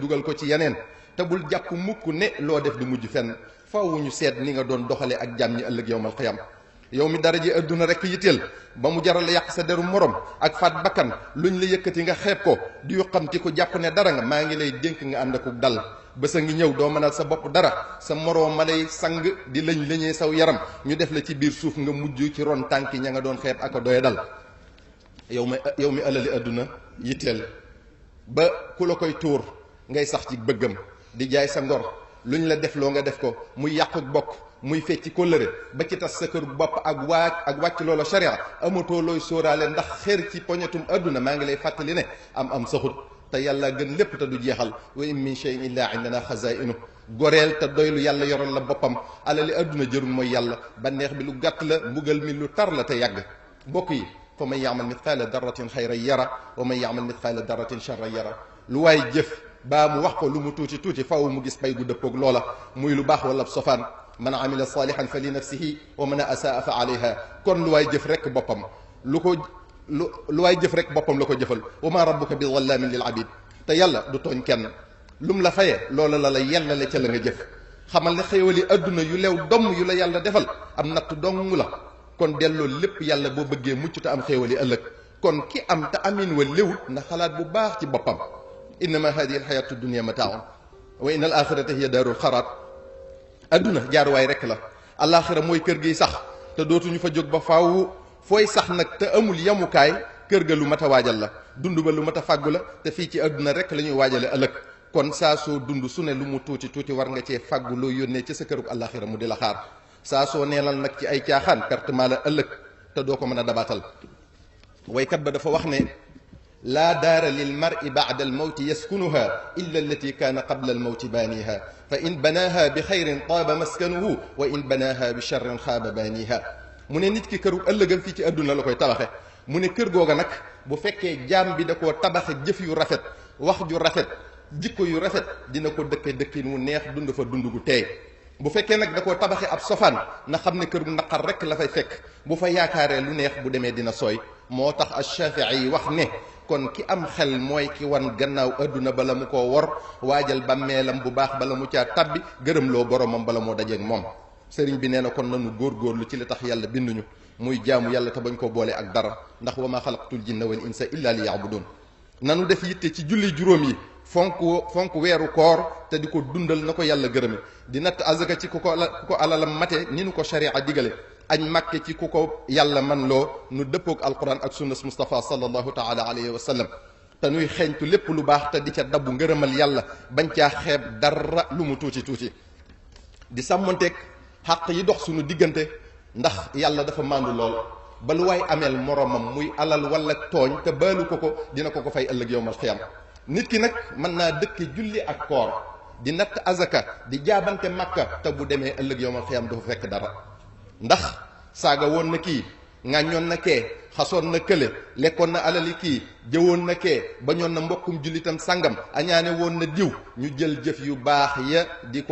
dugal ko ci yeneen te bul jàpp mukk ne loo def du mujj fenn faaw ñu seet ni nga doon doxale ak jàmm ñi ëllëg yowmal xiyam yow mi dara ji adduna rek yitteel ba mu jaral yàq sa deru morom ak faat bakkan luñ la yëkkati nga xeeb ko di yuqamti ko jàpp ne dara nga maa ngi lay dénk nga ànd ak dal bés a ngi ñëw doo mënal sa bopp dara sa moroom ma lay sang di lañ lañee saw yaram ñu def la ci biir suuf nga mujj ci ron tànki ña nga doon xeeb ak a doye dal yow mi alali adduna yitteel ba ku la koy tuur ngay sax ci bëggam di jaay sa ngor luñ la def loo nga def ko muy yàqu bokk muy fecci kóllëre ba ci tas sa kër bopp ak wàcc loola sharia amatoo looy sóoraale ndax xeer ci poñetum adduna maa ngi lay fàttali ne am saxut te yàlla gën lépp te du jeexal wa in min shay'in illa indana xazaa'inu goreel te doylu yàlla yoral la boppam alali adduna jërul mooy yàlla banneex bi lu gàtt la mbugal mi lu tar la te yàgg bokk yi fa man ya'mal mithqaala darratin xayran yara wa man ya'mal mithqaala darratin sharran yara lu waay jëf baa mu wax ko lu mu tuuti tuuti faw mu gis pay gu dëppoog loola muy lu baax wala sofaan man amila salihan fa li nafsihi wa man asaa fa alayha kon lu waay jëf rek boppam lu waay jëf rek boppam la ko jëfal wa ma rabbuka bi zallamin lil abid te yàlla du tooñ kenn lum la faye loola la yellale ca la nga jëf xamal ne xéewali adduna yu leew domm yu la yàlla defal am natt dong la kon delloo lépp yàlla boo bëggee mucc te am xéewali ëllëg kon ki am te amin wa léwut na xalaat bu baax ci boppam innama hadihi alxayatu dunia mataaun wa inna al axirata hiya daarul xaraat adduna jaaruwaay rek la alaxira mooy kër gi sax te dootuñu fa jóg ba faaw fooy sax nag te amul yamukaay kër ga lu mat a waajal la dund ba lu mat a fàggu la te fii ci adduna rek la ñuy waajale ëllëg kon saa soo dund su ne lu mu tuuti tuuti war nga cee fàggu loo yónnee ci sa kërug alaxira mu di la xaar saa soo neelal nag ci ay caaxaan pertement la ëllëg te doo ko mën a dabaatal waykat ba dafa wax ne laa daara lil mar'i ba'da al mawti yaskunuha illa allati kaana qabla al mawti baaniha fa in banaaha bi xayrin taaba maskanuhu wa in banaaha bi sharrin xaaba baaniha mu ne nit ki këru ëllëgam fii ci àdduna la koy tabaxe mu ne kër googa nag bu fekkee jaam bi da koo tabaxe jëf yu rafet wax ju rafet jikko yu rafet dina ko dëkke dëkkin wu neex dund fa dund gu teey bu fekkee nag da koo tabaxe ab sofaan na xam ne kër gu naqar rek la fay fekk bu fa yaakaaree lu neex bu demee dina sooy moo tax Ash-Shafi'i yi wax ne kon ki am xel mooy ki wan gannaaw adduna bala mu koo wor waajal bàmmeelam bu baax bala mu caa tabbi gërëmloo boromam bala moo dajeeg moom sëriñ bi nee na kon nanu góorgóorlu ci li tax yàlla binduñu muy jaamu yàlla te bañ koo boole ak dara ndax wa ma xalaqtul jinna wal insa illa li ya'budun nanu def yitte ci julli juróom yi fonk weeru koor te di ko dundal na ko yàlla gërëme di natt azaka ci ku ko alalam mate ni nu ko sharia digale añ màkke ci ku ko yàlla man loo nu dëppoog alquran ak sunnas Mustafa sallallahu taala alayhi wa sallam te nuy xeeñtu lépp lu baax te di ca dabbu ngërëmal yàlla bañ caa xeeb dara lu mu tuuti tuuti di sàmmonteeg xàq yi dox suñu diggante ndax yàlla dafa màndu lool ba lu waay ameel moromam muy alal wala tooñ te baalu ko dina ko fay ëllëg yowmal xiyam nit ki nag mën naa dëkke julli ak koor di natt azaka di jaabante makka te bu demee ëllëg yowmal xiyam dafa fekk dara ndax saaga woon na kii ŋàññoon na kee xasoon na kële lekkoon na alali kii jëwoon na kee bañoon na mbokkum jullitam sangam añaane woon na diw ñu jël jëf yu baax ya di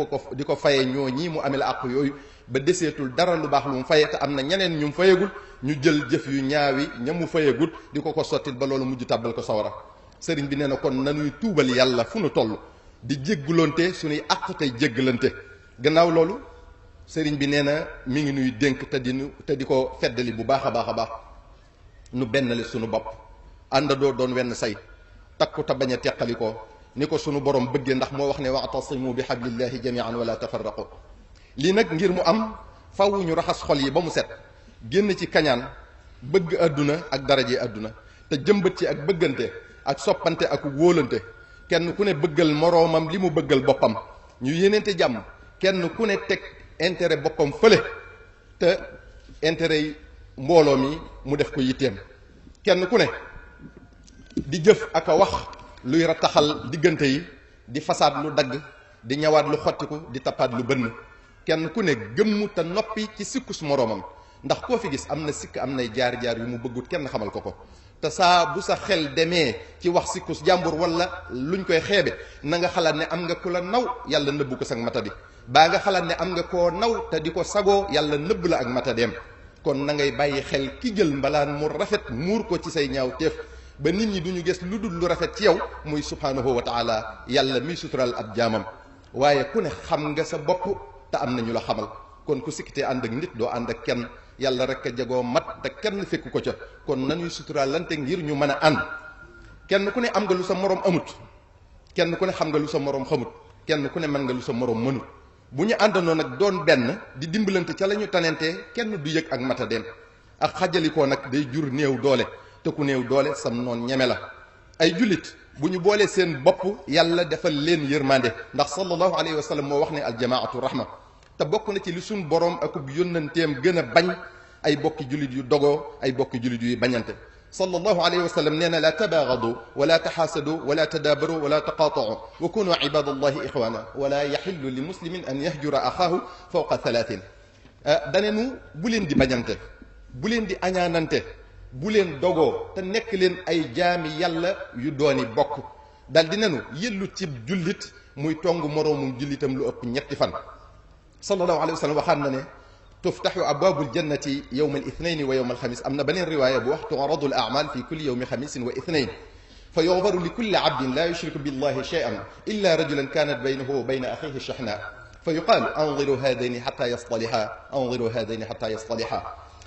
ko faye ñoo ñii mu amee la àq yooyu ba deseetul dara lu baax lu mu faye te am na ñeneen ñu mu fayegul ñu jël jëf yu ñaawi ña mu fayegul di ko sottil ba loolu mujj tàbbal ko sawara sëriñ bi nee na kon nanuy tuubal yàlla fu nu toll di jéggulonte suñuy àq tey jéggalante gannaaw loolu sëriñ bi nee na mi ngi nuy dénk te di ko feddali bu baax a baax nu bennale sunu bopp àndandoo doon wenn say takku te bañ a teqali ko ni ko sunu borom bëggee ndax moo wax ne wa'tasimu bi hablillahi jami'an wala tafarraqu lii nag ngir mu am faw ñu raxas xol yi ba mu set génn ci kañaan bëgg àdduna ak daraje àdduna te jëmbat ci ak bëggante ak soppante ak wóolante kenn ku ne bëggal moroomam li mu bëggal boppam ñu yéeneente jàmm kenn ku ne teg intérêt boppam fële te intérêt yi mbooloo mi mu def ko yitteem kenn ku ne di jëf ak a wax luy rataxal diggante yi di fasaad lu dagg di ñawaat lu xottiku di tappaat lu bënn kenn ku ne gëmmu te noppi ci sikkus moroomam ndax koo fi gis am na sikk am nay jaar-jaar yu mu bëggut kenn xamal ko te saa bu sa xel demee ci wax sikkus jàmbur wala luñ koy xeebe na nga xalaat ne am nga ku la naw yàlla nëbbu ko sag matadi baa nga xalaat ne am nga koo naw te di ko sagoo yàlla nëbb la ak matadeem kon na ngay bàyyi xel ki jël mbalaan mu rafet muur ko ci say ñaaw téef ba nit ñi duñu gis lu dul lu rafet ci yow muy subhanahu wa taala yàlla mi sutural ab jaamam waaye ku ne xam nga sa bopp te am na ñu la xamal kon ku sikkitee ànd ak nit doo ànd ak kenn yàlla rek a jagoo mat te kenn fekku ko ca kon nañuy suturaalante ngir ñu mën a ànd kenn ku ne am nga lu sa morom amut kenn ku ne xam nga lu sa morom xamut kenn ku ne mën nga lu sa morom mënut bu ñu àndandoo nag doon benn di dimbalante ca la ñu tanentee kenn du yëg ak matadeem ak xajalikoo nag day jur néew doole te ku néew doole sam noon ñeme la ay jullit bu ñu boolee seen bopp yàlla defal leen yërmande ndax sallallahu alayhi wa sallam moo wax ne aljamaatu rahma te bokk na ci li suñ borom akub yónnanteem gën a bañ ay bokki jullit yu dogoo ay bokki jullit yuy bañante sallallahu alayhi wa sallam nee na la tabaagadu wala taxaasadu wala tadaabaru wala taqaatau wa kunu ibadallahi ixwana wala yaxillu li muslimin an yahjura axaahu fawqa thalathin danenu bu leen di bañante bu leen di añaanante bu leen dogoo te nekk leen ay jaami yàlla yu dooni bokk dal di nenu yëllu ci jullit muy tong moroomum jullitam lu ëpp ñetti fan sallallahu alayhi wa sallam waxaan na ne tuftaxu abwaabu aljannati yowma alithnaini wa yowma alxamis am na beneen riwaaya bu wax tu'radu al a'mal fi kulli yowmi xamisin wa ithnain fa yughfaru li kulli abdin la yushriku billahi shay'an illa rajulan kanat baynahu wa bayna axihi shahna fa yuqaalu anziru haadayni xata yastaliha anziru haadayni xata yastaliha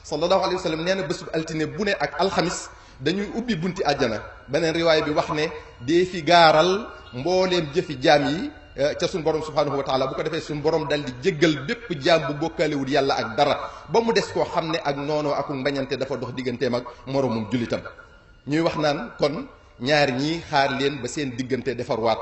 sallallahu alayhi wa sallam nee na bésub altine bu ne ak alxamis dañuy ubbi bunti àjjana beneen riwaaya bi wax ne dee fi gaaral mbooleem jëfi jaam yi ca suñu borom subhanahu wa taala bu ko defee suñu borom dal di jéggal bépp jaam bu bokkaalewul yàlla ak dara ba mu des koo xam ne ak noonoo ak mbañante dafa dox digganteem ak moromum jullitam ñuy wax naan kon ñaar ñii xaar leen ba seen diggante defarwaat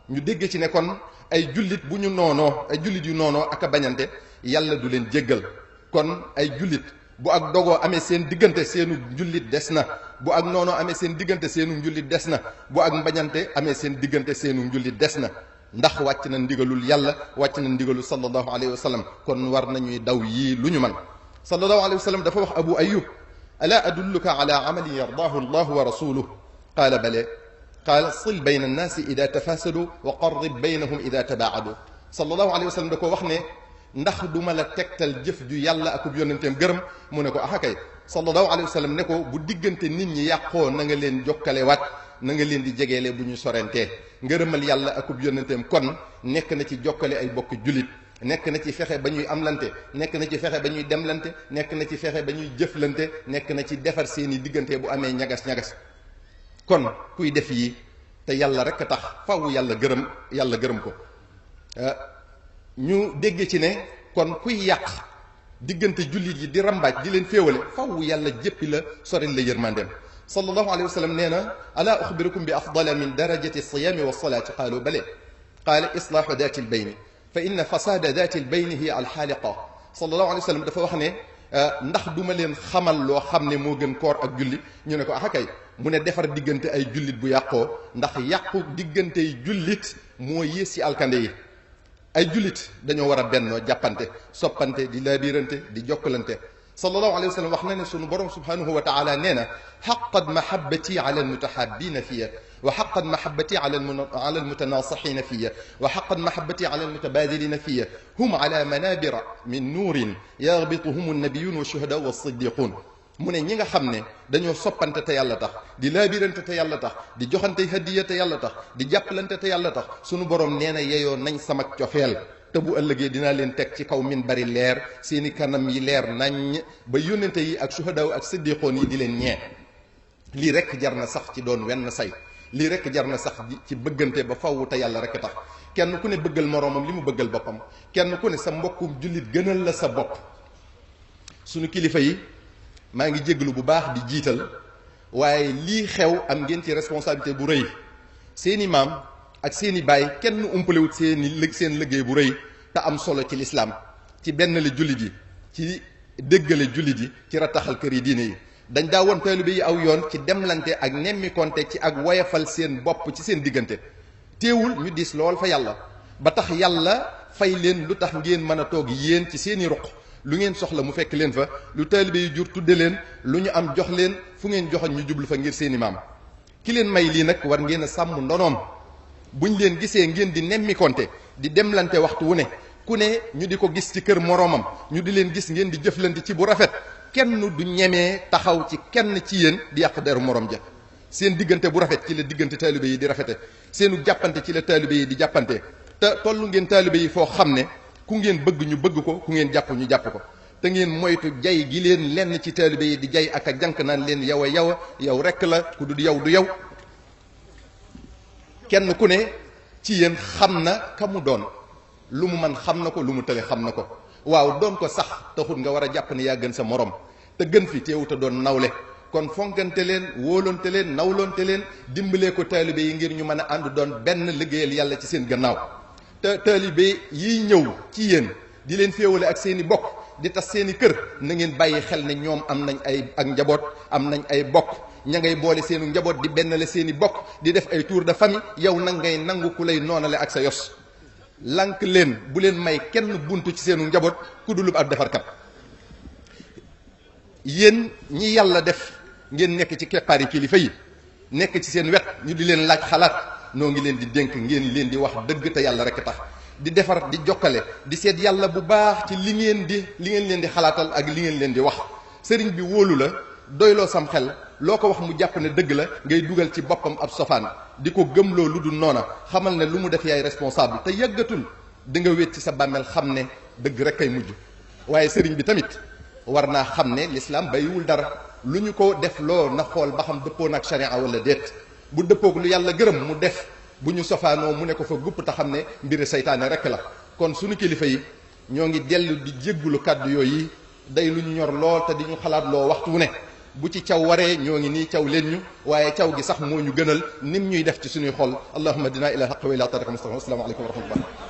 ñu dégg ci ne kon ay jullit bu ñu noonoo ay jullit yu noonoo ak a bañante yàlla du leen jéggal kon ay jullit bu ak dogoo amee seen diggante seenu njullit des na bu ak noonoo amee seen diggante seenu njullit des na bu ak mbañante amee seen diggante seenu njullit des na ndax wàcc na ndigalul yàlla wàcc na ndigalul sallallahu alayhi wa sallam kon war nañuy daw yii lu ñu man sallallahu alayhi wa sallam dafa wax abu ayub ala adulluka ala amalin yardaahu allahu wa rasuluhu qaala bale qaala sil bayna annaasi ida tafasadu wa qarrib baynahum ida tabaadu sallallahu alayhi wa sallam da ko wax ne ndax du ma la tegtal jëf ju yàlla akub yónnenteem gërëm mu ne ko axakay sallallahu alayhi wa sallam ne ko bu diggante nit ñi yàqoo na nga leen jokkale waat na nga leen di jegeele bu ñu sorentee ngërëmal yàlla akub yónnenteem kon nekk na ci jokkale ay bokk jullit nekk na ci fexe ba ñuy amlante nekk na ci fexe ba ñuy demlante nekk na ci fexe ba ñuy jëflante nekk na ci defar seeni diggante bu amee ñagas-ñagas kon kuy def yi te yàlla rek a tax faw yàlla gërëm ko ñu dégg ci ne kon kuy yàq diggante jullit yi di rambaaj di leen féewale faw yàlla jéppi la soril la yërmandeem sallallahu alayhi wa sallam nee na alaa uxbirukum bi afdala min darajati alsiyaami walsalaati qaalu bale qaala islaaxu daati albayni fa inna fasaada daati albayni hiya alxaaliqa sallallahu alayhi wa sallam dafa wax ne ndax duma leen xamal loo xam ne moo gën koor ak julli ñu ne ko ah kay mu ne defar diggante ay jullit bu yàqoo ndax yàqu diggante yi jullit moo yées ci alkande yi ay jullit dañoo war a bennoo jàppante soppante di laabirante di jokkalante sallallahu alayhi wa sallam wax na ne sunu borom subhanahu wa taala nee na xaqat mahabbati ala almutahabina fiya wa xaqat mahabbati ala almutanasixina fiya wa xaqat mahabbati ala almutabadilina fiya hum ala manabira min nuurin yagbituhum annabiyun wa shuhada wa siddiqun mu ne ñi nga xam ne dañoo soppante te yàlla tax di laabirante te yàlla tax di joxante hadiya te yàlla tax di jàppalante te yàlla tax sunu borom nee na yeyoo nañ sama cofeel te bu ëllëgee dinaa leen teg ci kaw min bari leer seeni kanam yi leer nañ ba yónnente yi ak suhadaaw ak siddiqoon yi di leen ñee lii rek jar na sax ci doon wenn say lii rek jar na sax ci bëggante ba faww te yàlla rek tax kenn ku ne bëggal moroomam li mu bëggal boppam kenn ku ne sa mbokkum jullit gënal la sa bopp sunu kilifa yi maa ngi jéglu bu baax di jiital waaye lii xew am ngeen ci responsabilité bu rëy seeni maam ak seeni baay kenn umpalewut seen liggéey bu rëy te am solo ci lislaam ci benn la jullit yi ci déggale jullit yi ci rattaxal kër yi diine yi dañ daa woon taalibe yi aw yoon ci demlante ak nemmikonte ci ak woyafal seen bopp ci seen diggante teewul ñu diis lool fa yàlla ba tax yàlla fay leen lu tax ngeen mën a toog yéen ci seeni ruq lu ngeen soxla mu fekk leen fa lu taalibe yi jur tudde leen lu ñu am jox leen fu ngeen joxoon ñu jublu fa ngir seeni maam ki leen may lii nag war ngeen a sàmm ndonoom buñ leen gisee ngeen di nemmikonte di demlante waxtu wu ne ku ne ñu di ko gis ci kër moroomam ñu di leen gis ngeen di jëflante ci bu rafet kenn du ñemee taxaw ci kenn ci yéen di yàq deru morom ja seen diggante bu rafet ci la diggante taalibe yi di rafete seenu jàppante ci la taalibe yi di jàppante te tollu ngeen taalibe yi foo xam ne ku ngeen bëgg ñu bëgg ko ku ngeen jàpp ñu jàpp ko te ngeen moytu jay gi leen lenn ci taalibe yi di jay ak a jànk naan leen yow a yow rekk la ku du yow du yow kenn ku ne ci yéen xam na ka mu doon lu mu man xam na ko lu mu tële xam na ko waaw doon ko sax taxut nga war a jàpp ne yaa gën sa morom te gën fi teewut a doon nawle kon fonkante leen wóolonte leen nawlonte leen dimbalee ko taalibe yi ngir ñu mën a ànd doon benn liggéeyal yàlla ci seen gannaaw te taalibe yiy ñëw ci yéen di leen féewale ak seen i bokk di tas seen i kër na ngeen bàyyi xel ne ñoom am nañ ay ak njaboot am nañ ay bokk ña ngay boole seenu njaboot di bennale seen i bokk di def ay tour de famille yow nag ngay nangu ku lay noonale ak sa yos lank leen bu leen may kenn buntu ci seenu njaboot ku dulub ab defarkat yéen ñi yàlla def ngeen nekk ci keppaari kilifa yi nekk ci seen wet ñu di leen laaj xalaat noo ngi leen di dénk ngeen leen di wax dëgg te yàlla rek tax di defar di jokkale di seet yàlla bu baax ci li ngeen leen di xalaatal ak li ngeen leen di wax sëriñ bi wóolu la doyloo sam xel loo ko wax mu jàpp ne dëgg la ngay dugal ci boppam ab sofaan di ko gëmloo lu dul noona xamal ne lu mu def yaay responsable te yàggatul di nga wét ci sa bàmmeel xam ne dëgg rek kay mujj waaye sëriñ bi tamit war naa xam ne l'islam bàyyiwul dara lu ñu ko def loo na xool ba xam dëppoo nag sharia wala déet bu dëppoog lu yàlla gërëm mu def bu ñu sofaanoo mu ne ko fa gupp te xam ne mbiri saytaane rek la kon suñu kilifa yi ñoo ngi dellu di jéggulu kàddu yooyu day lu ñu ñor lool te di ñu xalaat loo waxtu wu ne bu ci caw waree ñoo ngi nii caw leen ñu waaye caw gi sax moo ñu gënal nim ñuy def ci suñuy xol allahumma dina ila haqq wa ila tariq mustafa assalaamu aleykum wa rahmatullah